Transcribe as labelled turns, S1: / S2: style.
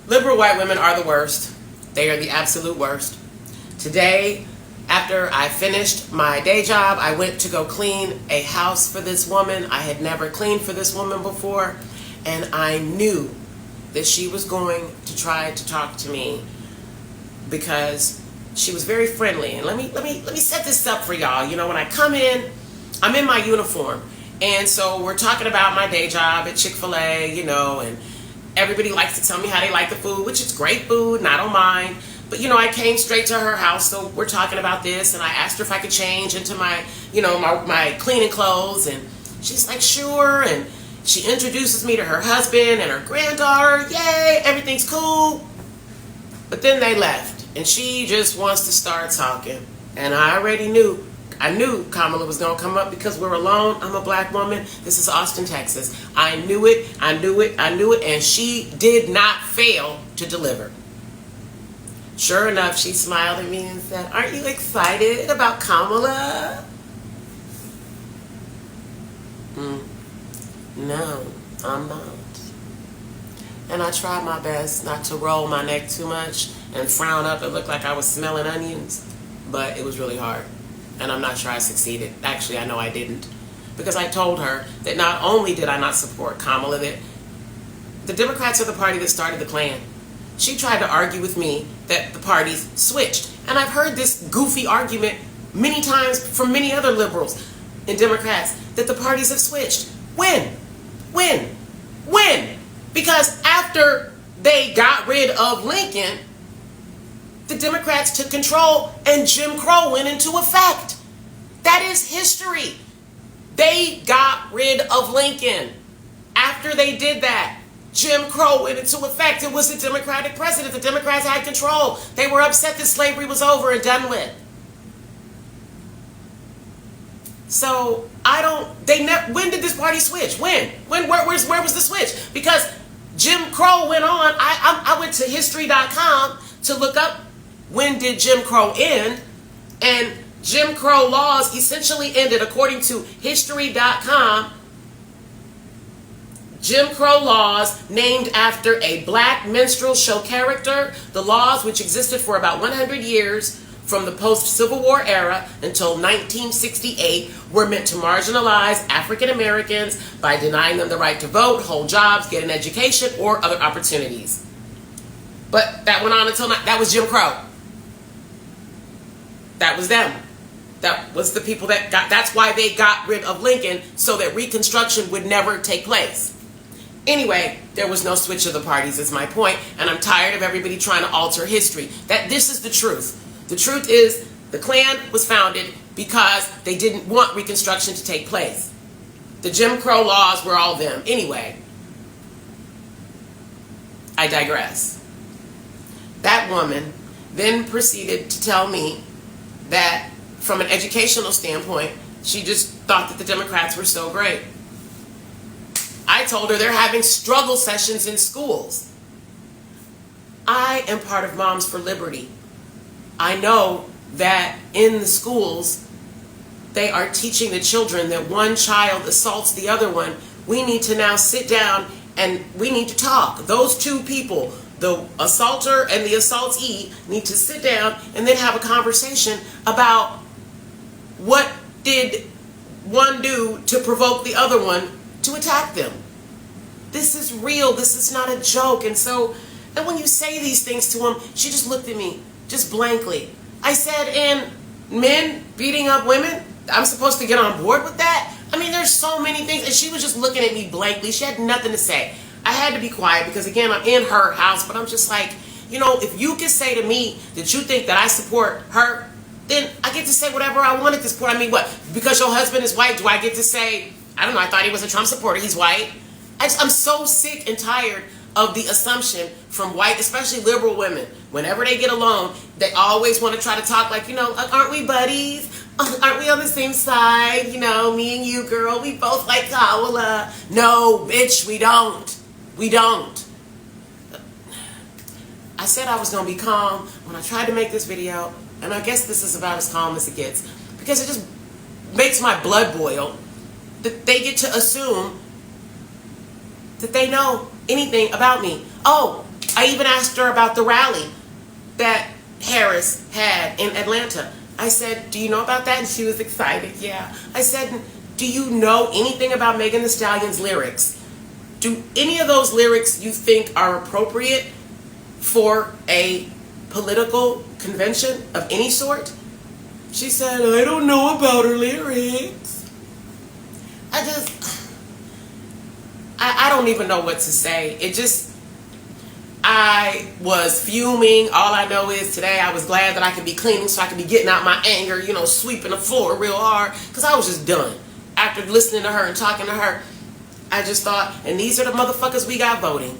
S1: Liberal white women are the worst. They are the absolute worst. Today, after I finished my day job, I went to go clean a house for this woman. I had never cleaned for this woman before, and I knew that she was going to try to talk to me because she was very friendly. And let me set this up for y'all. You know, when I come in, I'm in my uniform, and so we're talking about my day job at Chick-fil-A, you know, and everybody likes to tell me how they like the food, which is great food, and I don't mind. But, you know, I came straight to her house, so we're talking about this, and I asked her if I could change into my, you know, my cleaning clothes, and she's like, sure, and she introduces me to her husband and her granddaughter. Yay, everything's cool. But then they left, and she just wants to start talking, and I knew Kamala was going to come up because we're alone. I'm a black woman. This is Austin, Texas. I knew it, and she did not fail to deliver. Sure enough, she smiled at me and said, aren't you excited about Kamala? No, I'm not. And I tried my best not to roll my neck too much and frown up and look like I was smelling onions, but it was really hard. And I'm not sure I succeeded. Actually, I know I didn't. Because I told her that not only did I not support Kamala, that the Democrats are the party that started the Klan. She tried to argue with me that the parties switched. And I've heard this goofy argument many times from many other liberals and Democrats that the parties have switched. When? Because after they got rid of Lincoln, the Democrats took control and Jim Crow went into effect. That is history. They got rid of Lincoln. After they did that, Jim Crow went into effect. It was the Democratic president. The Democrats had control. They were upset that slavery was over and done with. So when did this party switch? Where was the switch? Because Jim Crow went on. I went to history.com to look up when did Jim Crow end, and Jim Crow laws essentially ended, according to history.com, Jim Crow laws named after a black minstrel show character. The laws, which existed for about 100 years from the post-Civil War era until 1968, were meant to marginalize African Americans by denying them the right to vote, hold jobs, get an education, or other opportunities. But that went on until that was Jim Crow. That was them. That was the people that's why they got rid of Lincoln, so that Reconstruction would never take place. Anyway, there was no switch of the parties is my point, and I'm tired of everybody trying to alter history. That this is the truth. The truth is the Klan was founded because they didn't want Reconstruction to take place. The Jim Crow laws were all them. Anyway, I digress. That woman then proceeded to tell me that from an educational standpoint, she just thought that the Democrats were so great. I told her they're having struggle sessions in schools. I am part of Moms for Liberty. I know that in the schools, they are teaching the children that one child assaults the other one. We need to now sit down and we need to talk. Those two people, the assaulter and the assaultee, need to sit down and then have a conversation about what did one do to provoke the other one to attack them. This is real. This is not a joke. And when you say these things to him, she just looked at me, just blankly. I said, and men beating up women, I'm supposed to get on board with that? I mean, there's so many things. And she was just looking at me blankly. She had nothing to say. I had to be quiet because, again, I'm in her house. But I'm just like, you know, if you can say to me that you think that I support her, then I get to say whatever I want at this point. I mean, what? Because your husband is white, do I get to say, I don't know, I thought he was a Trump supporter, he's white? I'm so sick and tired of the assumption from white, especially liberal women. Whenever they get alone, they always want to try to talk like, you know, aren't we buddies? Aren't we on the same side? You know, me and you, girl, we both like Kamala. No, bitch, we don't. We don't. I said I was going to be calm when I tried to make this video, and I guess this is about as calm as it gets, because it just makes my blood boil that they get to assume that they know anything about me. Oh, I even asked her about the rally that Harris had in Atlanta. I said, do you know about that? And she was excited. Yeah. I said, do you know anything about Megan Thee Stallion's lyrics? Do any of those lyrics you think are appropriate for a political convention of any sort? She said, I don't know about her lyrics. I don't even know what to say. I was fuming. All I know is today I was glad that I could be cleaning so I could be getting out my anger, sweeping the floor real hard, because I was just done. After listening to her and talking to her, I just thought, and these are the motherfuckers we got voting.